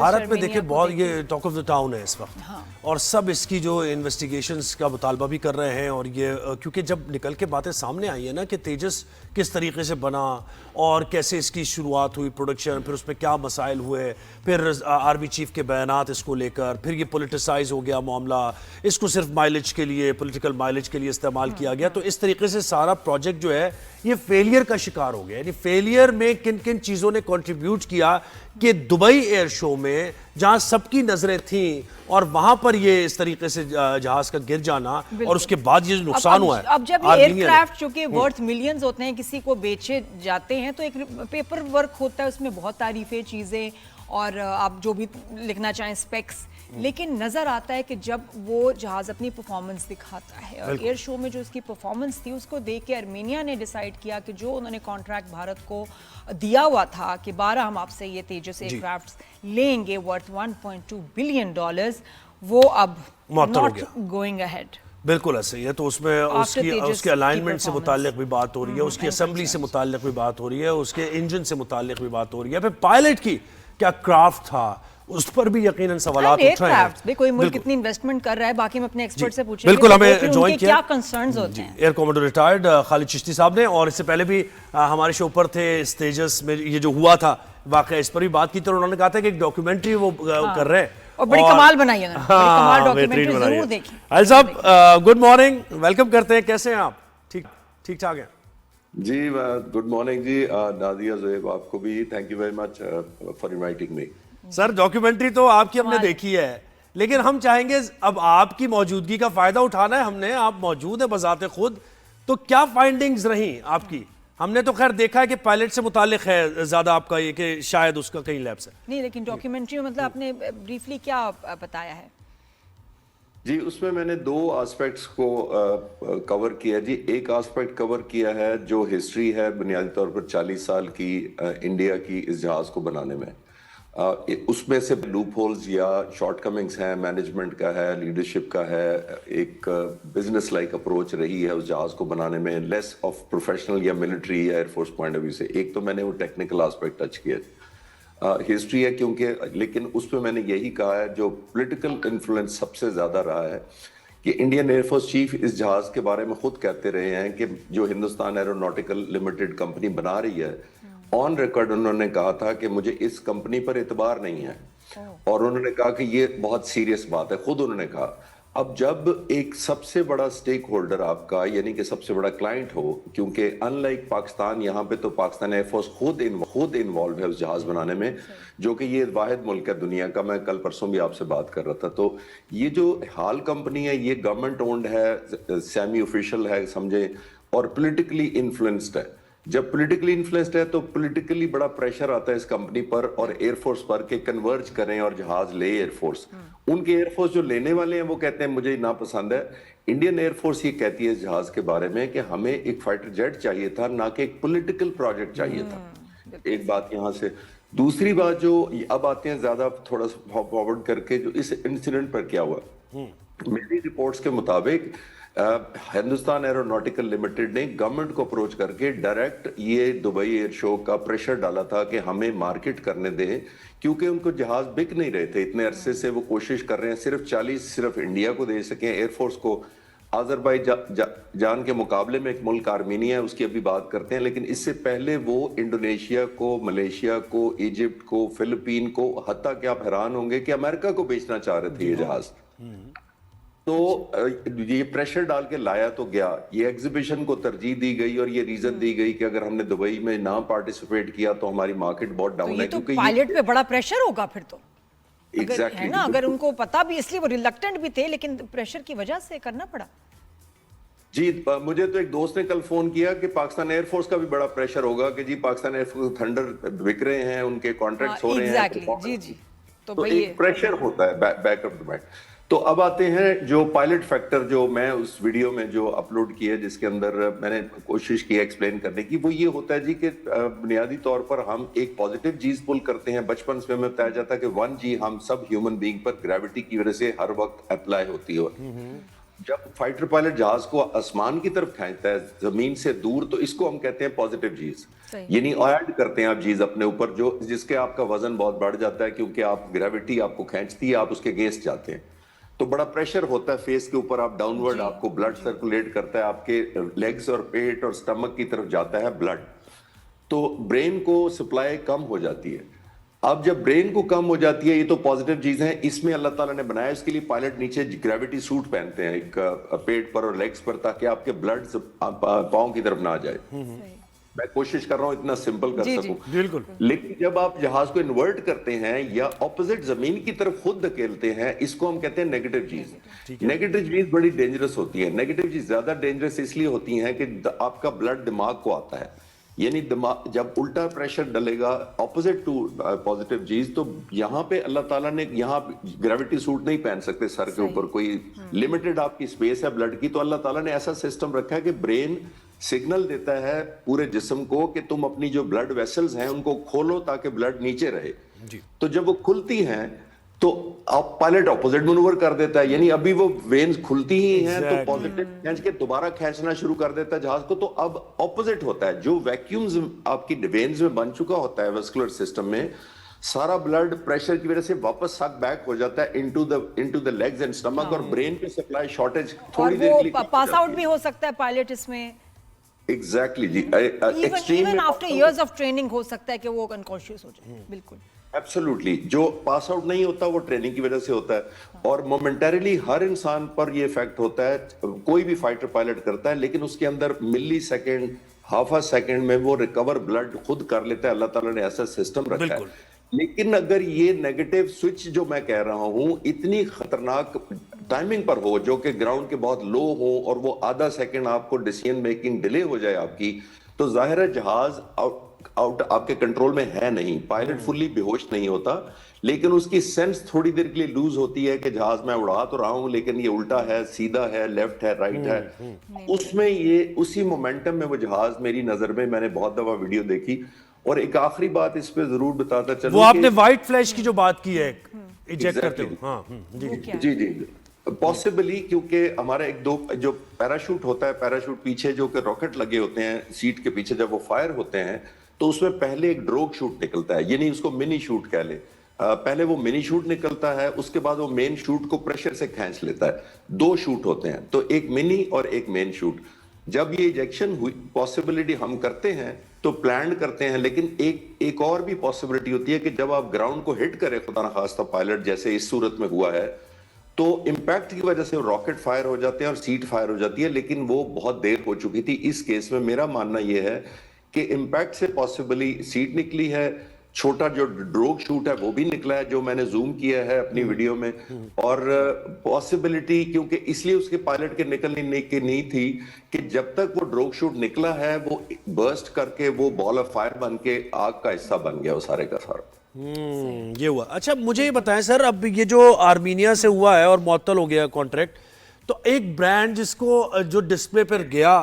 بھارت میں دیکھیں بہت یہ ٹاک آف دا ٹاؤن ہے اس وقت اور سب اس کی جو انویسٹیگیشنز کا مطالبہ بھی کر رہے ہیں اور یہ کیونکہ جب نکل کے باتیں سامنے آئی ہیں نا کہ تیجس کس طریقے سے بنا اور کیسے اس کی شروعات ہوئی پروڈکشن، پھر اس میں کیا مسائل ہوئے، پھر آرمی چیف کے بیانات اس کو لے کر، پھر یہ پولیٹیسائز ہو گیا معاملہ، اس کو صرف مائلیج کے لیے پولیٹیکل مائلیج کے لیے استعمال کیا گیا، تو اس طریقے سے سارا پروجیکٹ جو ہے یہ فیلئر کا شکار ہو گیا. یعنی فیلئر میں کن کن چیزوں نے کنٹریبیوٹ کیا کہ دبئی ایئر شو میں جہاں سب کی نظریں تھیں اور وہاں پر یہ اس طریقے سے جہاز کا گر جانا اور اس کے بعد یہ نقصان ہوا ہے. اب جب یہ ایئر کرافٹ جو کہ ورتھ ملینز ہوتے ہیں کسی کو بیچے جاتے ہیں تو ایک پیپر ورک ہوتا ہے، اس میں بہت تعریفیں چیزیں اور آپ جو بھی لکھنا چاہیں اسپیکس، لیکن نظر آتا ہے کہ جب وہ جہاز اپنی پرفارمنس دکھاتا ہے اور ایئر شو میں جو اس کی پرفارمنس تھی اس کو دیکھ کے ارمینیا نے ڈیسائیڈ کیا کہ جو انہوں نے کانٹریکٹ بھارت کو دیا ہوا تھا کہ 12 ہم آپ سے یہ تیجس ایئر کرافٹس لیں گے ورتھ $1.2 بلین، وہ اب ناٹ گوئنگ اہیڈ. بالکل ایسے ہی ہے. تو اس میں اس کے الائنمنٹ سے متعلق بھی بات ہو رہی ہے، اس کی اسمبلی سے متعلق بھی بات ہو رہی ہے، اس کے انجن سے متعلق بھی بات ہو رہی ہے، پھر پائلٹ کی کیا کرافٹ تھا اس پر بھی یقیناً سوالات اٹھ رہے ہیں. کوئی ملک کتنی انویسٹمنٹ کر رہا ہے، باقی ہم اپنے ایکسپرٹ سے پوچھیں بالکل ہمیں جوائن کیا کیا کنسرنز ہوتے ہیں ایئر کمانڈر ریٹائرڈ خالد چشتی صاحب نے، اور اس سے پہلے بھی ہمارے شو پر تھے اس تیجس میں یہ جو ہوا تھا واقعہ، اس پر بھی بات کی تھی اور انہوں نے کہا تھا کہ ایک ڈاکیومنٹری وہ کر رہے ہیں اور بڑی کمال بنائی ہے انہوں نے، بڑی کمال ڈاکیومنٹری ضرور دیکھیں. عائل صاحب گڈ مارننگ، ویلکم کرتے ہیں، کیسے ہیں آپ؟ ٹھیک ٹھاک ہیں جی؟ گڈ مارننگ جی. نادیہ زویب آپ کو بھی thank you very much for inviting me. Sir documentary تو آپ کی ہم نے دیکھی ہے، لیکن ہم چاہیں گے اب آپ کی موجودگی کا فائدہ اٹھانا ہے. ہم نے آپ موجود ہیں بذات خود، تو کیا فائنڈنگز رہیں آپ کی؟ ہم نے تو خیر دیکھا ہے کہ پائلٹ سے متعلق ہے زیادہ آپ کا یہ کہ شاید اس کا کہیں لیبس ہے نہیں، لیکن ڈاکیومنٹری میں مطلب آپ نے بریفلی کیا بتایا ہے؟ جی اس میں نے 2 آسپیکٹس کو کور کیا جی. ایک آسپیکٹ کور کیا ہے جو ہسٹری ہے بنیادی طور پر 40 سال کی انڈیا کی اس جہاز کو بنانے میں. اس میں سے لوپ ہولز یا شارٹ کمنگز ہیں، مینجمنٹ کا ہے، لیڈرشپ کا ہے، ایک بزنس لائک اپروچ رہی ہے اس جہاز کو بنانے میں، لیس آف پروفیشنل یا ملٹری یا air force point of view سے. ایک تو میں نے وہ ٹیکنیکل آسپیکٹ ٹچ کیا ہسٹری ہے کیونکہ، لیکن اس میں نے یہی کہا ہے جو پولیٹیکل انفلوئنس سب سے زیادہ رہا ہے کہ انڈین ایئر فورس چیف اس جہاز کے بارے میں خود کہتے رہے ہیں کہ جو ہندوستان ایروناٹیکل لمیٹڈ کمپنی بنا رہی ہے، آن ریکارڈ انہوں نے کہا تھا کہ مجھے اس کمپنی پر اعتبار نہیں ہے، اور انہوں نے کہا کہ یہ بہت سیریس بات ہے، خود انہوں نے کہا. اب جب ایک سب سے بڑا سٹیک ہولڈر آپ کا یعنی کہ سب سے بڑا کلائنٹ ہو، کیونکہ ان لائک پاکستان، یہاں پہ تو پاکستان ایئر فورس خود انوالو ہے اس جہاز بنانے میں، جو کہ یہ واحد ملک ہے دنیا کا. میں کل پرسوں بھی آپ سے بات کر رہا تھا. تو یہ جو حال کمپنی ہے یہ گورنمنٹ اونڈ ہے، سیمی آفیشیل ہے سمجھیں، اور پولیٹیکلی انفلوئنسڈ ہے. جب پولیٹیکلی انفلوئنسڈ ہے تو پولیٹیکلی بڑا پریشر آتا ہے اس کمپنی پر اور ایئر فورس پر کہ کنورج کریں اور جہاز لے ایئر فورس. ان کے ایئر فورس جو لینے والے ہیں وہ کہتے ہیں مجھے ناپسند ہے. انڈین ایئر فورس یہ کہتی ہے اس جہاز کے بارے میں کہ ہمیں ایک فائٹر جیٹ چاہیے تھا، نہ کہ ایک پولیٹیکل پروجیکٹ چاہیے تھا. ایک بات یہاں سے. دوسری بات جو اب آتے ہیں زیادہ تھوڑا سا فارورڈ کر کے، جو اس انسیڈنٹ پر کیا ہوا، میری رپورٹس کے مطابق ہندوستان ایروناٹیکل لمیٹڈ نے گورنمنٹ کو اپروچ کر کے ڈائریکٹ یہ دبئی ایئر شو کا پریشر ڈالا تھا کہ ہمیں مارکیٹ کرنے دیں، کیونکہ ان کو جہاز بک نہیں رہے تھے. اتنے عرصے سے وہ کوشش کر رہے ہیں صرف 40 صرف انڈیا کو دے سکیں ایئر فورس کو. آذربائیجان کے مقابلے میں ایک ملک آرمینیا ہے، اس کی ابھی بات کرتے ہیں، لیکن اس سے پہلے وہ انڈونیشیا کو، ملیشیا کو، ایجپٹ کو، فلپین کو، حتیٰ کہ آپ حیران ہوں گے کہ امریکہ کو بیچنا چاہ رہے تھے یہ جہاز. تو یہ پریشر ڈال کے لایا تو گیا. یہ ایگزیبیشن کو ترجیح دی گئی اور یہ ریزن دی گئی کہ اگر ہم نے دبئی میں نہ پارٹیسپیٹ کیا تو ہماری مارکیٹ بہت ڈاؤن ہے. کیونکہ پائلٹ پہ بڑا پریشر ہوگا پھر تو، ایگزیکٹلی ہے نا، اگر ان کو پتا بھی، اس لیے وہ ریلکٹنٹ بھی تھے لیکن پریشر کی وجہ سے کرنا پڑا. جی مجھے تو ایک دوست نے کل فون کیا کہ پاکستان ایئر فورس کا بھی بڑا پریشر ہوگا کہ جی پاکستان ایئر فورس تھنڈر بک رہے ہیں، ان کے کانٹریکٹس ہو رہے ہیں. جی تو ایک پریشر ہوتا ہے بیک اپ ٹو بیک. تو اب آتے ہیں جو پائلٹ فیکٹر جو میں اس ویڈیو میں جو اپلوڈ کیا جس کے اندر میں نے کوشش کی ایکسپلین کرنے کی، وہ یہ ہوتا ہے جی کہ بنیادی طور پر ہم ایک پازیٹیو چیز پل کرتے ہیں. بچپن سے ہمیں بتایا جاتا ہے کہ 1G ہم سب ہیومن بینگ پر گریوٹی کی وجہ سے ہر وقت اپلائی ہوتی ہے. जब फाइटर पायलट जहाज को आसमान की तरफ खींचता है जमीन से दूर, तो इसको हम कहते हैं पॉजिटिव चीज। सही। यानी ऐड करते हैं आप चीज अपने ऊपर जो जिसके आपका वजन बहुत बढ़ जाता है, क्योंकि आप ग्रेविटी आपको खींचती है, आप उसके अगेंस्ट जाते हैं, तो बड़ा प्रेशर होता है फेस के ऊपर, आप डाउनवर्ड, आपको ब्लड सर्कुलेट करता है, आपके लेग्स और पेट और स्टमक की तरफ जाता है ब्लड, तो ब्रेन को सप्लाई कम हो जाती है। अब जब ब्रेन को कम हो जाती है, ये तो पॉजिटिव चीज है, इसमें अल्लाह ताला ने बनाया, इसके लिए पायलट नीचे ग्रेविटी सूट पहनते हैं एक पेट पर और लेग्स पर, ताकि आपके ब्लड पाँव की तरफ ना जाए। मैं कोशिश कर रहा हूं इतना सिंपल कर सकूं। बिल्कुल। लेकिन जब आप जहाज को इन्वर्ट करते हैं या ऑपोजिट जमीन की तरफ खुद धकेलते हैं, इसको हम कहते हैं नेगेटिव चीज। नेगेटिव चीज बड़ी डेंजरस होती है। नेगेटिव चीज ज्यादा डेंजरस इसलिए होती है कि आपका ब्लड दिमाग को आता है, यानी दिमाग जब उल्टा प्रेशर डलेगा ऑपोजिट टू पॉजिटिव चीज, तो यहाँ पे अल्लाह ताला ने यहाँ ग्रेविटी सूट नहीं पहन सकते सर के ऊपर, कोई लिमिटेड आपकी स्पेस है ब्लड की, तो अल्लाह ताला ने ऐसा सिस्टम रखा है कि ब्रेन सिग्नल देता है पूरे जिस्म को कि तुम अपनी जो ब्लड वेसल्स हैं उनको खोलो ताकि ब्लड नीचे रहे। तो जब वो खुलती हैं तो आप पायलट ऑपोजिट मैनूवर कर देता है, यानी अभी वो वेन्स खुलती ही हैं तो पॉजिटिव खींच के दोबारा खींचना शुरू कर देता है जहाज को, तो अब ऑपोजिट होता है। जो वैक्यूम्स आपकी वेन्स में बन चुका होता है वेस्कुलर सिस्टम में, सारा ब्लड प्रेशर की वजह से वापस सक बैक हो जाता है into the legs and stomach, और ब्रेन पे सप्लाई शॉर्टेज थोड़ी देर के लिए पास आउट भी हो सकता है पायलट इसमें। एग्जैक्टली जी, even after years of training हो सकता है कि वो अनकॉन्शियस हो जाए। बिल्कुल, एब्सोल्युटली। जो पास आउट नहीं होता वो ट्रेनिंग की वजह से होता है, और मोमेंटरीली हर इंसान पर ये इफेक्ट होता है। कोई भी फाइटर पायलट करता है, लेकिन उसके अंदर मिली सेकेंड, हाफ अ सेकेंड में वो रिकवर ब्लड खुद कर लेता है। अल्लाह ताला ने ऐसा सिस्टम रखा है। लेकिन अगर ये नेगेटिव स्विच जो मैं कह रहा हूं इतनी खतरनाक टाइमिंग पर हो, जो कि ग्राउंड के बहुत लो हो, और वो आधा सेकंड आपको डिसीजन मेकिंग डिले हो जाए आपकी, तो जाहिर है जहाज आउट आपके कंट्रोल में है नहीं, पायलट फुल्ली बेहोश नहीं होता, लेकिन उसकी सेंस थोड़ी देर के लिए लूज होती है कि जहाज मैं उड़ा तो रहा हूं लेकिन ये उल्टा है, सीधा है, लेफ्ट है, राइट है। उसमें ये उसी मोमेंटम में वो जहाज मेरी नजर में, मैंने बहुत दफा वीडियो देखी। और एक आखिरी बात इस पे जरूर बताता चलूं, वो आपने व्हाइट फ्लैश की जो बात की है इजेक्ट करते हो, हाँ जी जी पॉसिबली, क्योंकि हमारा एक दो जो पैराशूट होता है, पैराशूट पीछे जो कि रॉकेट लगे होते हैं सीट के पीछे, जब वो फायर होते हैं तो उसमें पहले एक ड्रोग शूट निकलता है, यानी उसको मिनी शूट कह ले। पहले वो मिनी शूट निकलता है, उसके बाद वो मेन शूट को प्रेशर से खींच लेता है। दो शूट होते हैं, तो एक मिनी और एक मेन शूट। जब ये इजेक्शन हुई पॉसिबिलिटी हम करते हैं तो प्लान करते हैं, लेकिन एक और भी पॉसिबिलिटी होती है कि जब आप ग्राउंड को हिट करें, खुदा न खास्ता पायलट जैसे इस सूरत में हुआ है, तो इंपैक्ट की वजह से रॉकेट फायर हो जाते हैं और सीट फायर हो जाती है, लेकिन वो बहुत देर हो चुकी थी। इस केस में मेरा मानना यह है कि इंपैक्ट से पॉसिबली सीट निकली है, छोटा जो ड्रोग शूट है वो भी निकला है, जो मैंने जूम किया है अपनी वीडियो में, और पॉसिबिलिटी क्योंकि इसलिए उसके पायलट के निकलने की नहीं थी कि जब तक वो ड्रोग शूट निकला है वो बर्स्ट करके वो बॉल ऑफ फायर बन के आग का हिस्सा बन गया वो सारे का सारा। ये हुआ। अच्छा मुझे ये बताएं सर, अब ये जो आर्मीनिया से हुआ है और मुअत्तल हो गया कॉन्ट्रैक्ट, तो एक ब्रांड जिसको जो डिस्प्ले पर गया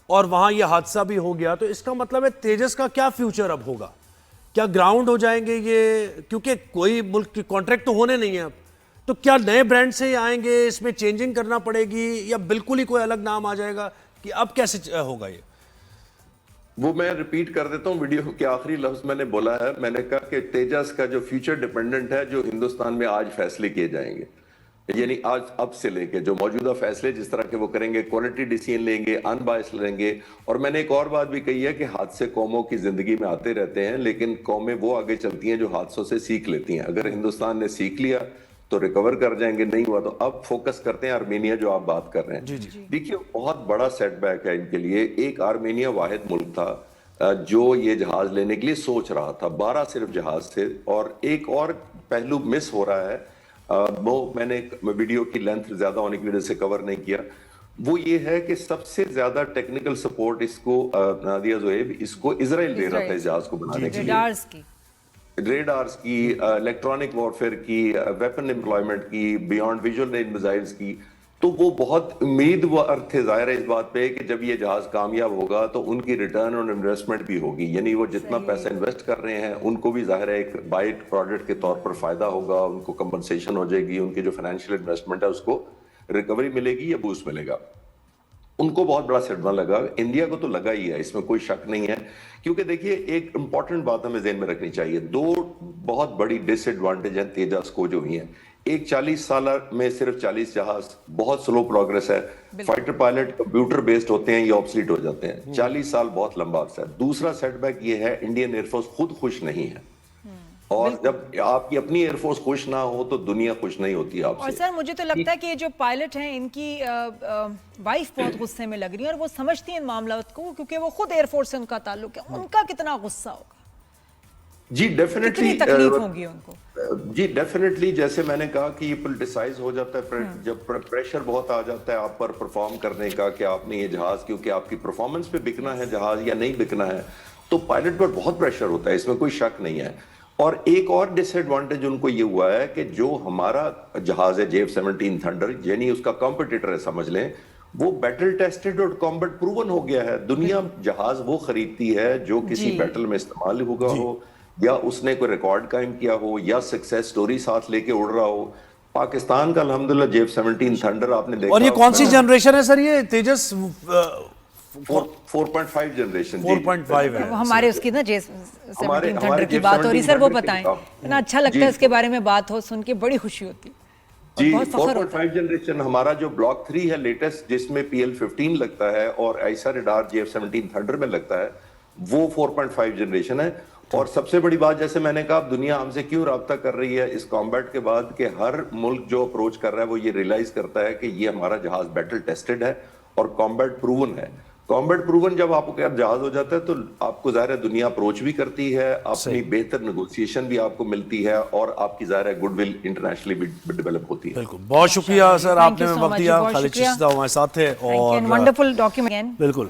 और वहां ये हादसा भी हो गया, तो इसका मतलब है तेजस का क्या फ्यूचर अब होगा? क्या ग्राउंड हो जाएंगे ये? क्योंकि कोई मुल्क की कॉन्ट्रैक्ट तो होने नहीं है अब, तो क्या नए ब्रांड से आएंगे, इसमें चेंजिंग करना पड़ेगी, या बिल्कुल ही कोई अलग नाम आ जाएगा कि अब कैसे होगा ये? वो मैं रिपीट कर देता हूँ, वीडियो के आखिरी लफ्ज मैंने बोला है, मैंने कहा कि तेजस का जो फ्यूचर डिपेंडेंट है, जो हिंदुस्तान में आज फैसले किए जाएंगे, यानी आज अब से लेके जो मौजूदा फैसले जिस तरह के वो करेंगे, क्वालिटी डिसीजन लेंगे, अनबायस लेंगे। और मैंने एक और बात भी कही है कि हादसे कौमों की जिंदगी में आते रहते हैं, लेकिन कौमें वो आगे चलती हैं जो हादसों से सीख लेती हैं। अगर हिंदुस्तान ने सीख लिया तो रिकवर कर जाएंगे, नहीं हुआ तो अब फोकस करते हैं आर्मीनिया जो आप बात कर रहे हैं। देखिए बहुत बड़ा सेटबैक है इनके लिए। एक आर्मीनिया वाहिद मुल्क था जो ये जहाज लेने के लिए सोच रहा था, 12 सिर्फ जहाज थे। और एक और पहलू मिस हो रहा है, वो मैंने वीडियो की लेंथ ज्यादा होने की वजह से कवर नहीं किया, वो ये है कि सबसे ज्यादा टेक्निकल सपोर्ट इसको नादिया ज़ोएब इसको इजराइल दे रहा था इस जहाज को बनाने के लिए। रेडार्स की, इलेक्ट्रॉनिक वॉरफेयर की, वेपन एम्प्लॉयमेंट की, बियॉन्ड विजुअल रेंज मिसाइल्स की, तो वो बहुत उम्मीदवार थे जाहिर है इस बात पे कि जब ये जहाज कामयाब होगा तो उनकी रिटर्न ऑन इन्वेस्टमेंट भी होगी, यानी वो जितना पैसा इन्वेस्ट कर रहे हैं उनको भी जाहिर है एक बाइट प्रोडक्ट के तौर पर फायदा होगा, उनको कंपनसेशन हो जाएगी, उनकी जो फाइनेंशियल इन्वेस्टमेंट है उसको रिकवरी मिलेगी या बूस्ट मिलेगा। उनको बहुत बड़ा सदमा लगा, इंडिया को तो लगा ही है, इसमें कोई शक नहीं है। क्योंकि देखिए एक इंपॉर्टेंट बात हमें ज़हन में रखनी चाहिए, दो बहुत बड़ी डिसएडवांटेज हैं तेजस को जो हुई हैं। एक 40 साल में सिर्फ 40 जहाज, बहुत स्लो प्रोग्रेस है। फाइटर पायलट कंप्यूटर बेस्ड होते हैं, ये ऑब्सलीट हो जाते हैं। 40 साल बहुत लंबा अरसा है। दूसरा सेटबैक ये है, इंडियन एयरफोर्स खुद खुश नहीं है, और जब आपकी अपनी एयरफोर्स खुश ना हो तो दुनिया खुश नहीं होती आपसे। और सर मुझे तो लगता है कि ये जो पायलट हैं इनकी वाइफ बहुत गुस्से में लग रही है, और वो समझती हैं इन मामलात को, क्योंकि वो खुद एयरफोर्स से उनका ताल्लुक है। उनका कितना गुस्सा होगा जी, डेफिनेटली तकलीफ होगी उनको। जी डेफिनेटली, जैसे मैंने कहा कि ये पॉलिटिसाइज हो जाता है, जब प्रेशर बहुत आ जाता है आप पर परफॉर्म करने का, कि आपने ये जहाज, क्योंकि आपकी परफॉर्मेंस पे बिकना है जहाज या नहीं बिकना है, तो पायलट पर बहुत प्रेशर होता है, इसमें कोई शक नहीं है। और एक और डिसएडवांटेज उनको ये हुआ है कि जो हमारा जहाज है JF-17 थंडर, यानी उसका कॉम्पिटिटर है समझ लें, वो बैटल टेस्टेड और कॉम्बैट प्रूवन हो गया है। दुनिया जहाज वो खरीदती है जो किसी बैटल में इस्तेमाल होगा हो, या उसने कोई रिकॉर्ड कायम किया हो, या सक्सेस स्टोरी साथ लेके उड़ रहा हो। पाकिस्तान का अल्हम्दुलिल्लाह JF-17 थंडर आपने देखा। और ये कौन सी जनरेशन है सर, ये तेजस? 4.5 जनरेशन। 4.5 है। हमारे उसकी ना JF-17 थंडर की बात हो रही, सर वो बताएं, इतना अच्छा लगता है इसके बारे में बात हो, सुन के बड़ी खुशी होती है जी। बहुत फख्र होता 4.5 जनरेशन हमारा जो ब्लॉक 3 है लेटेस्ट, जिसमें PL-15 लगता है और ऐसा रडार JF-17 थंडर में लगता है, वो 4.5 जनरेशन है। और सबसे बड़ी बात, जैसे मैंने कहा, दुनिया हमसे क्यों राब्ता कर रही है इस कॉम्बैट के बाद, कि हर मुल्क जो अप्रोच कर रहा है वो ये रियलाइज करता है कि ये हमारा जहाज बैटल टेस्टेड है और कॉम्बैट प्रूवन है। कॉम्बैट प्रूवन जब आपका जहाज हो जाता है तो आपको ज़ाहिर है दुनिया अप्रोच भी करती है, अपनी बेहतर नेगोशिएशन भी आपको मिलती है, और आपकी ज़ाहिर है गुडविल इंटरनेशनली भी डेवलप होती है। बिल्कुल, बहुत शुक्रिया सर, आपने वक्त दिया। खालिद चिश्ती हमारे साथ थे, और वंडरफुल डॉक्यूमेंट। बिल्कुल।